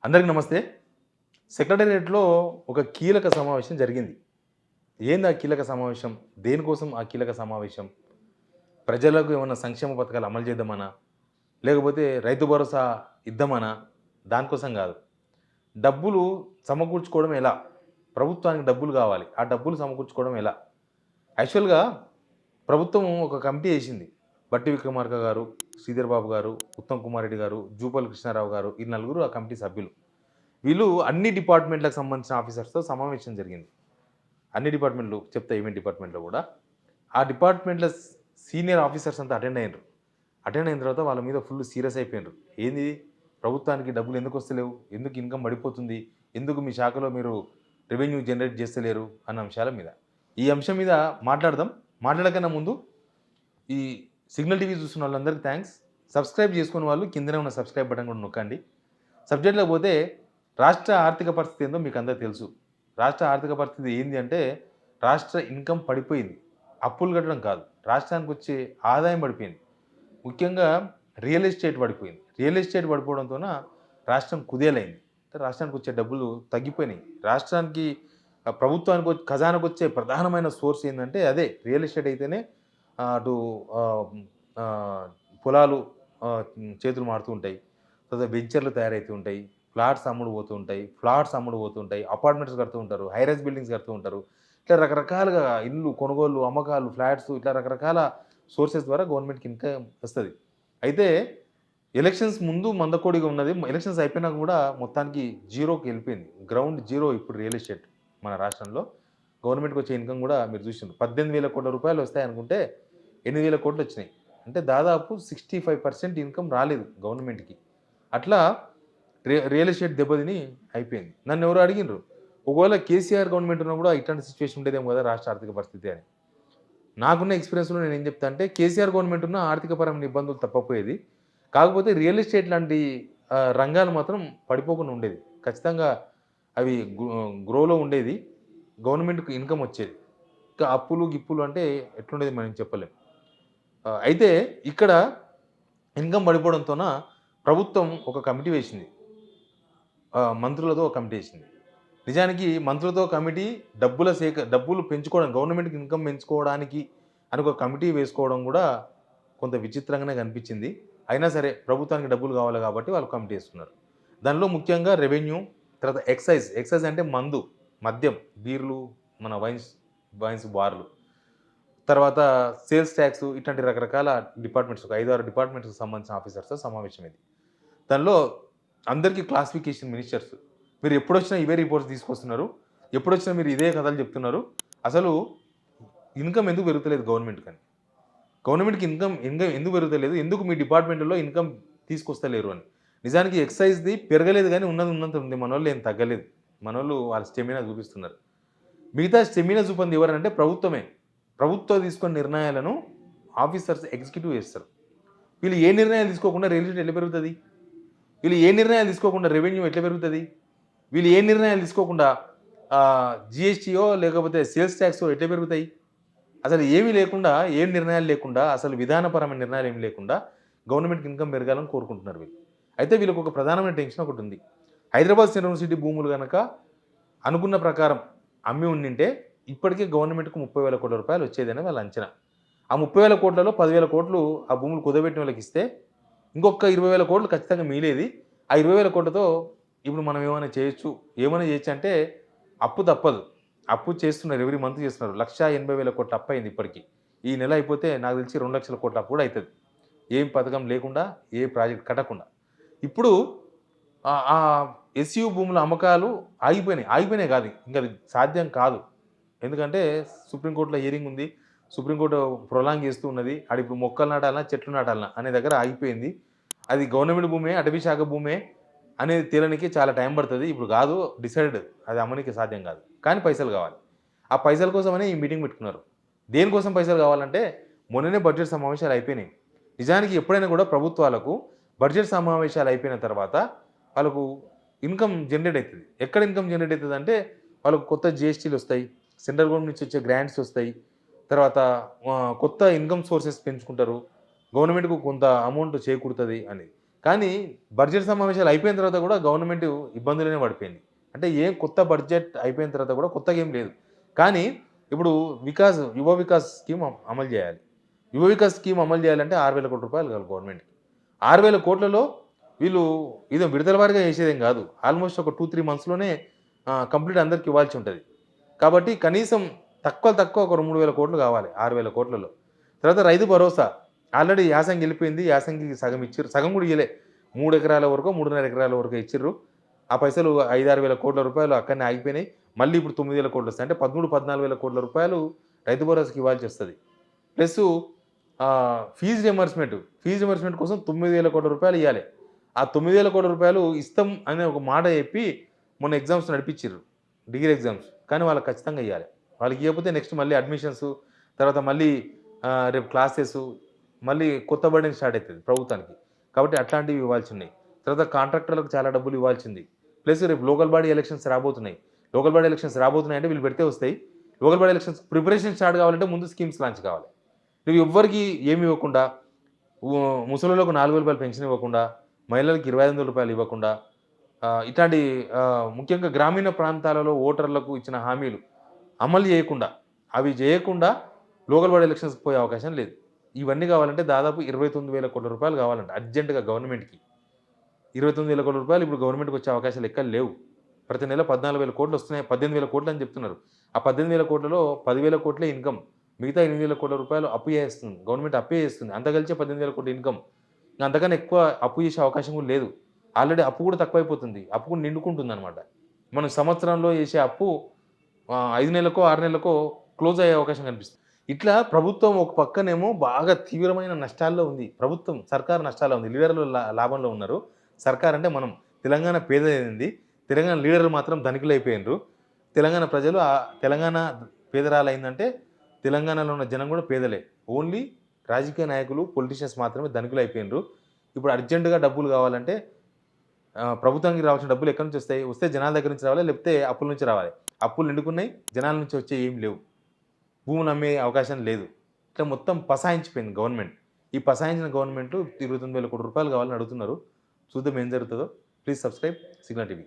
అందరికీ నమస్తే. సెక్రటేరియట్‌లో ఒక కీలక సమావేశం జరిగింది. ఏంది ఆ కీలక సమావేశం? దేనికోసం ఆ కీలక సమావేశం? ప్రజలకు ఏమన్నా సంక్షేమ పథకాలు అమలు చేద్దామనా? లేకపోతే రైతు భరోసా ఇద్దామనా? దానికోసం గాదు. డబ్బులు సమకూర్చుకోవడం ఎలా? ప్రభుత్వానికి డబ్బులు గావాలి. ఆ డబ్బులు సమకూర్చుకోవడం ఎలా? యాక్చువల్‌గా ప్రభుత్వం ఒక కమిటీ ఏసింది. బట్టి విక్రమార్క గారు, శ్రీధర్ బాబు గారు, ఉత్తమ్ కుమార్ రెడ్డి గారు, జూపల్లి కృష్ణారావు గారు ఈ నలుగురు ఆ కమిటీ సభ్యులు. వీళ్ళు అన్ని డిపార్ట్‌మెంట్‌లకు సంబంధించిన ఆఫీసర్స్‌తో సమావేశం జరిగింది. అన్ని డిపార్ట్‌మెంట్‌లు చెప్తా ఏమేం డిపార్ట్‌మెంట్‌లో గూడా. ఆ డిపార్ట్‌మెంట్‌ల సీనియర్ ఆఫీసర్స్ అంతా అటెండ్ అయ్యిండ్రు. అటెండ్ అయిన తర్వాత వాళ్ళ మీద ఫుల్ సీరియస్ అయిపోయిండ్రు. ఏంది ప్రభుత్వానికి డబ్బులు ఎందుకొస్తలేవు? ఎందుకు ఇన్‌కమ్ పడిపోతుంది? ఎందుకు మీ శాఖలో మీరు రెవెన్యూ జనరేట్ చేస్తలేరు? అన్న అంశాల మీద. ఈ అంశం మీద మాట్లాడదాం. మాట్లాడకన్నా ముందు ఈ సిగ్నల్ టీవీ చూస్తున్న వాళ్ళందరికీ థాంక్స్. సబ్స్క్రైబ్ చేసుకున్న వాళ్ళు కిందనే ఉన్న సబ్స్క్రైబ్ బటన్ కూడా నొక్కండి. సబ్జెక్ట్‌లోకి పోతే రాష్ట్ర ఆర్థిక పరిస్థితి ఏందో మీకు అందరికీ తెలుసు. రాష్ట్ర ఆర్థిక పరిస్థితి ఏంది అంటే రాష్ట్ర ఇన్‌కమ్ పడిపోయింది. అప్పులు కట్టడం కాదు. రాష్ట్రానికొచ్చే ఆదాయం పడిపోయింది. ముఖ్యంగా రియల్ ఎస్టేట్ పడిపోయింది. రియల్ ఎస్టేట్ పడిపోవడంతోన రాష్ట్రం కుదేలైంది. అంటే రాష్ట్రానికొచ్చే డబ్బులు తగ్గిపోయినాయి. రాష్ట్రానికి ఖజానాకొచ్చే ప్రధానమైన సోర్స్ ఏందంటే అదే రియల్ ఎస్టేట్ అయితేనే అటు ఆహ్, ఆహ్, పొలాలు చేతులు మారుతూ ఉంటాయి. తర్వాత వెంచర్‌లు తయారైతూ ఉంటాయి. ఫ్లాట్స్ అమ్ముడు పోతూ ఉంటాయి. ఫ్లాట్స్ అమ్ముడు పోతూ ఉంటాయి. అపార్ట్మెంట్స్ కడుతూ ఉంటారు. హై రైజ్ బిల్డింగ్స్ కడుతూ ఉంటారు. ఇట్లా రకరకాలుగా ఇల్లు కొనుగోలు, అమ్మకాలు, ఫ్లాట్స్ ఇట్లా రకరకాల సోర్సెస్ ద్వారా గవర్నమెంట్‌కి ఇన్‌కమ్ వస్తది. అయితే ఎలక్షన్స్ ముందు మందకొడిగా ఉన్నది. ఎలక్షన్స్ అయిపోయినాక కూడా మొత్తానికి జీరోకి ఎళ్ళిపోయింది. గ్రౌండ్ జీరో ఇప్పుడు రియల్ ఎస్టేట్ మన రాష్ట్రంలో. గవర్నమెంట్‌కి వచ్చే ఇన్‌కమ్ కూడా మీరు చూసిండ్రు. 18,000,00,00,000 వస్తాయనుకుంటే 8,000,00,00,000 వచ్చినాయి. అంటే దాదాపు 65% ఇన్‌కమ్ రాలేదు గవర్నమెంట్‌కి. అట్లా రియల్ ఎస్టేట్ దెబ్బతిని అయిపోయింది. నన్నెవరో అడిగిండ్రు. ఒకవేళ కేసీఆర్ గవర్నమెంట్ ఉన్నా కూడా ఇట్లాంటి సిట్యుయేషన్ ఉండేదేమో కదా రాష్ట్ర ఆర్థిక పరిస్థితి అని. నాకున్న ఎక్స్‌పీరియన్స్‌లో నేనేం చెప్తా అంటే కేసీఆర్ గవర్నమెంట్ ఉన్న ఆర్థికపరమైన ఇబ్బందులు తప్పకపోయేది. కాకపోతే రియల్ ఎస్టేట్ లాంటి రంగాలు మాత్రం పడిపోకుండా ఉండేది. ఖచ్చితంగా అవి గ్రోలో ఉండేది. గవర్నమెంట్‌కి ఇన్‌కమ్ వచ్చేది. ఇంకా అప్పులు, గిప్పులు అంటే ఎట్లుండేది మనం చెప్పలేం. అయితే ఇక్కడ ఇన్‌కమ్ పడిపోవడంతోన ప్రభుత్వం ఒక కమిటీ వేసింది. మంత్రులతో ఒక కమిటీ ఏసింది. నిజానికి మంత్రులతో కమిటీ డబ్బులు పెంచుకోవడం గవర్నమెంట్‌కి ఇన్‌కమ్ పెంచుకోవడానికి అని ఒక కమిటీ వేసుకోవడం గూడా కొంత విచిత్రంగానే కనిపించింది. అయినా సరే ప్రభుత్వానికి డబ్బులు కావాలి కాబట్టి వాళ్ళు కమిటీ ఏసుకున్నారు. దానిలో ముఖ్యంగా రెవెన్యూ, తర్వాత ఎక్సైజ్. ఎక్సైజ్ అంటే మందు, మద్యం, బీర్లు, మన వైన్స్ బార్లు. తర్వాత సేల్స్ టాక్స్ ఇట్లాంటి రకరకాల డిపార్ట్మెంట్స్ ఒక 5, 6 డిపార్ట్మెంట్స్‌కి సంబంధించిన ఆఫీసర్స్‌తో సమావేశం ఇది. దానిలో అందరికీ క్లాసిఫికేషన్ మినిస్టర్స్. మీరు ఎప్పుడొచ్చినా ఇవే రిపోర్ట్స్ తీసుకొస్తున్నారు. ఎప్పుడొచ్చినా మీరు ఇదే కథలు చెప్తున్నారు. అసలు ఇన్‌కమ్ ఎందుకు పెరుగుతలేదు గవర్నమెంట్‌కని. గవర్నమెంట్‌కి ఇన్‌కమ్ ఎందుకు పెరుగుతలేదు? ఎందుకు మీ డిపార్ట్‌మెంట్‌లో ఇన్‌కమ్ తీసుకొస్తలేరు అని. నిజానికి ఎక్సైజ్‌ది పెరగలేదు గానీ ఉన్నది ఉన్నంత ఉంది. మనోళ్ళు ఏం తగ్గలేదు. మనోళ్ళు వాళ్ళ స్టెమినా చూపిస్తున్నారు. మిగతా స్టెమినా చూపంది ఎవరనంటే ప్రభుత్వమే. ప్రభుత్వం తీసుకున్న నిర్ణయాలను ఆఫీసర్స్ ఎగ్జిక్యూటివ్ చేస్తారు. వీళ్ళు ఏ నిర్ణయాలు తీసుకోకుండా రియల్ ఎస్టేట్ ఎట్లా పెరుగుతది? వీళ్ళు ఏ నిర్ణయాలు తీసుకోకుండా రెవెన్యూ ఎట్లా పెరుగుతది? వీళ్ళు ఏ నిర్ణయాలు తీసుకోకుండా జీఎస్టీయో లేకపోతే సేల్స్ టాక్సో ఎట్లా పెరుగుతాయి? అసలు ఏమీ లేకుండా, ఏం నిర్ణయాలు లేకుండా, అసలు విధానపరమైన నిర్ణయాలు ఏమి లేకుండా గవర్నమెంట్‌కి ఇన్‌కమ్ పెరగాలని కోరుకుంటున్నారు వీళ్ళు. అయితే వీళ్ళకి ఒక ప్రధానమైన టెన్షన్ ఒకటుంది. హైదరాబాద్ యూనివర్సిటీ భూములు గనక అనుకున్న ప్రకారం అమ్మి ఉండింటే ఇప్పటికే గవర్నమెంట్‌కు రూ. 30,000,00,00,000 వచ్చేదని వాళ్ళ అంచనా. ఆ 30,000,00,00,000లో 10,000,00,00,000 ఆ భూములు కుదవబెట్టిన వాళ్ళకిస్తే ఇంకొక 20,000,00,00,000 ఖచ్చితంగా మిగిలేది. ఆ 20,000,00,00,000తో ఇప్పుడు మనం ఏమైనా చేయొచ్చు. ఏమైనా చేయొచ్చంటే అప్పు తప్పదు. అప్పు చేస్తున్నారు. ఎవ్రీ మంత్ చేస్తున్నారు. 1,80,000,00,00,000 అప్పయింది ఇప్పటికి. ఈ నెల అయిపోతే నాకు తెలిసి 2,00,000,00,000 అప్పు కూడా అయితది. ఏం పథకం లేకుండా, ఏ ప్రాజెక్ట్ కట్టకుండా. ఇప్పుడు ఎస్‌యూ భూముల అమ్మకాలు ఆగిపోయినాయి. ఆగిపోయినాయి కాదు. ఇంక అది సాధ్యం కాదు. ఎందుకంటే సుప్రీంకోర్ట్‌లో హియరింగ్ ఉంది. సుప్రీంకోర్టు ప్రొలాంగ్ చేస్తూ ఉన్నది. ఆడిప్పుడు మొక్కలు నాటాలనా, చెట్లు నాటాలనా అనే దగ్గర ఆగిపోయింది. అది గవర్నమెంట్ భూమే, అటవీ శాఖ భూమే అనేది తేలనికి చాలా టైం పడతది. ఇప్పుడు కాదు డిసైడెడ్. అది అమ్మనీకి సాధ్యం కాదు. కానీ పైసలు కావాలి. ఆ పైసల కోసమనే ఈ మీటింగ్ పెట్టుకున్నారు. దేనికోసం పైసలు కావాలంటే మొన్ననే బడ్జెట్ సమావేశాలు అయిపోయినాయి. నిజానికి ఎప్పుడైనా కూడా ప్రభుత్వాలకు బడ్జెట్ సమావేశాలు అయిపోయిన తర్వాత వాళ్ళకు ఇన్‌కమ్ జనరేట్ అయితది. ఎక్కడ ఇన్‌కమ్ జనరేట్ అయితదంటే వాళ్ళకు కొత్త జీఎస్టీలొస్తాయి. సెంట్రల్ గవర్నమెంట్ నుంచి వచ్చే గ్రాంట్స్ ఒస్తాయి. తర్వాత కొత్త ఇన్‌కమ్ సోర్సెస్ పెంచుకుంటారు. గవర్నమెంట్‌కు కొంత అమౌంట్ చేకూరుతది అని. కానీ బడ్జెట్ సమావేశాలు అయిపోయిన తర్వాత కూడా గవర్నమెంట్ ఇబ్బందులోనే పడిపోయింది. అంటే ఏం కొత్త బడ్జెట్ అయిపోయిన తర్వాత కూడా కొత్తగా ఏం లేదు. కానీ ఇప్పుడు యువ వికాస్ స్కీమ్ అమలు చేయాలి. యువ వికాస్ స్కీమ్ అమలు చేయాలంటే 6,000 కోట్ల రూపాయలు కావాలి గవర్నమెంట్‌కి. 6,000 కోట్లలో వీళ్ళు ఏదో విడతల వారీగా చేసేదేం కాదు. ఆల్మోస్ట్ ఒక 2, 3 మంత్స్‌లోనే కంప్లీట్ అందరికి ఇవ్వాల్సి ఉంటది. కాబట్టి కనీసం తక్కువ ఒక 3,000 కోట్లు కావాలి 6,000 కోట్లలో. తర్వాత రైతు భరోసా ఆల్రెడీ యాసంగి వెళ్ళిపోయింది. యాసంగికి సగం ఇచ్చిర్రు. సగం కూడా ఇయ్యలే. 3 ఎకరాల వరకో, 3.5 ఎకరాల వరకో ఇచ్చిర్రు. ఆ పైసలు 5, 6 వేల కోట్ల రూపాయలు అక్కడనే ఆగిపోయినాయి. మళ్ళీ ఇప్పుడు 9,000 కోట్లు వస్తాయి. అంటే 13, 14 వేల కోట్ల రూపాయలు రైతు భరోసాకి ఇవ్వాల్సి వస్తది. ప్లస్సు ఫీజ్ రియంబర్స్‌మెంట్ కోసం 9,000 కోట్ల రూపాయలు ఇయ్యాలి. ఆ 9,000 కోట్ల రూపాయలు ఇస్తాం అనే ఒక మాట చెప్పి మొన్న ఎగ్జామ్స్ నడిపించిర్రు. Degree exams. కానీ వాళ్ళకి ఖచ్చితంగా ఇయ్యాలి. వాళ్ళకి ఇయ్యకపోతే నెక్స్ట్ మళ్ళీ అడ్మిషన్స్, తర్వాత మళ్ళీ రేపు క్లాసెసు, మళ్ళీ కొత్త బర్డెన్ స్టార్ట్ అయితది ప్రభుత్వానికి. కాబట్టి అట్లాంటివి ఇవ్వాల్సున్నాయి. తర్వాత కాంట్రాక్టర్లకు చాలా డబ్బులు ఇవ్వాల్సింది. ప్లస్ రేపు లోకల్ బాడీ ఎలక్షన్స్ రాబోతున్నాయి. లోకల్ బాడీ ఎలక్షన్స్ రాబోతున్నాయంటే వీళ్ళు పెడితే వస్తాయి. Local body elections preparation start కావాలంటే ముందు స్కీమ్స్ లాంచ్ కావాలి. నువ్వు ఎవ్వరికీ ఏమి ఇవ్వకుండా, ముసలోళ్ళకు 4,000 రూపాయలు పెన్షన్ ఇవ్వకుండా, మహిళలకు 2,500 రూపాయలు ఇవ్వకుండా, ఇట్లాంటి ముఖ్యంగా గ్రామీణ ప్రాంతాలలో ఓటర్లకు ఇచ్చిన హామీలు అమలు చేయకుండా, అవి చేయకుండా లోకల్ బాడీ ఎలక్షన్స్‌కి పోయే అవకాశం లేదు. ఇవన్నీ కావాలంటే దాదాపు 29,000 కోట్ల రూపాయలు కావాలంట అర్జెంట్‌గా గవర్నమెంట్‌కి. 29,000 కోట్ల రూపాయలు ఇప్పుడు గవర్నమెంట్‌కి వచ్చే అవకాశాలు ఎక్కడా లేవు. ప్రతి నెల 14,000 కోట్లు వస్తున్నాయి. 18,000 కోట్లు అని చెప్తున్నారు. ఆ 18,000 కోట్లలో 10,000 కోట్లే ఇన్‌కమ్. మిగతా 8,000 కోట్ల రూపాయలు అప్పు చేస్తుంది. గవర్నమెంట్ అప్పే చేస్తుంది. అంతా కలిసే 18,000 కోట్ల ఇన్‌కమ్. అంతకన్నా ఎక్కువ అప్పు చేసే అవకాశం కూడా లేదు. ఆల్రెడీ అప్పు కూడా తక్కువైపోతుంది. అప్పు కూడా నిండుకుంటుందనమాట. మనం సంవత్సరంలో చేసే అప్పు 5 నెలలకో, 6 నెలలకో క్లోజ్ అయ్యే అవకాశం కనిపిస్తుంది. ఇట్లా ప్రభుత్వం ఒక పక్కనేమో బాగా తీవ్రమైన నష్టాల్లో ఉంది. సర్కారు నష్టాల్లో ఉంది. లీడర్లు లాభంలో ఉన్నారు. సర్కార్ అంటే మనం. తెలంగాణ పేదదైంది. తెలంగాణ లీడర్లు మాత్రం ధనికులైపోయిండ్రు. తెలంగాణ ప్రజలు తెలంగాణ పేదరాలైందంటే తెలంగాణలో ఉన్న జనం కూడా పేదలే. ఓన్లీ రాజకీయ నాయకులు, పొలిటీషియన్స్ మాత్రమే ధనికులైపోయిండ్రు. ఇప్పుడు అర్జెంట్‌గా డబ్బులు కావాలంటే ప్రభుత్వానికి రావాల్సిన డబ్బులు ఎక్కడి నుంచి వస్తాయి? వస్తే జనాల దగ్గర నుంచి రావాలి, లేకపోతే అప్పుల నుంచి రావాలి. అప్పులు నిండుకున్నాయి. జనాల నుంచి వచ్చేయి ఏమి లేవు. భూములు అమ్మే అవకాశం లేదు. ఇట్లా మొత్తం పసాయించిపోయింది గవర్నమెంట్. ఈ పసాయించిన గవర్నమెంట్ 29,000 కోట్ల రూపాయలు కావాలని అడుగుతున్నారు. చూద్దాం ఏం జరుగుతుందో. Please subscribe signal TV.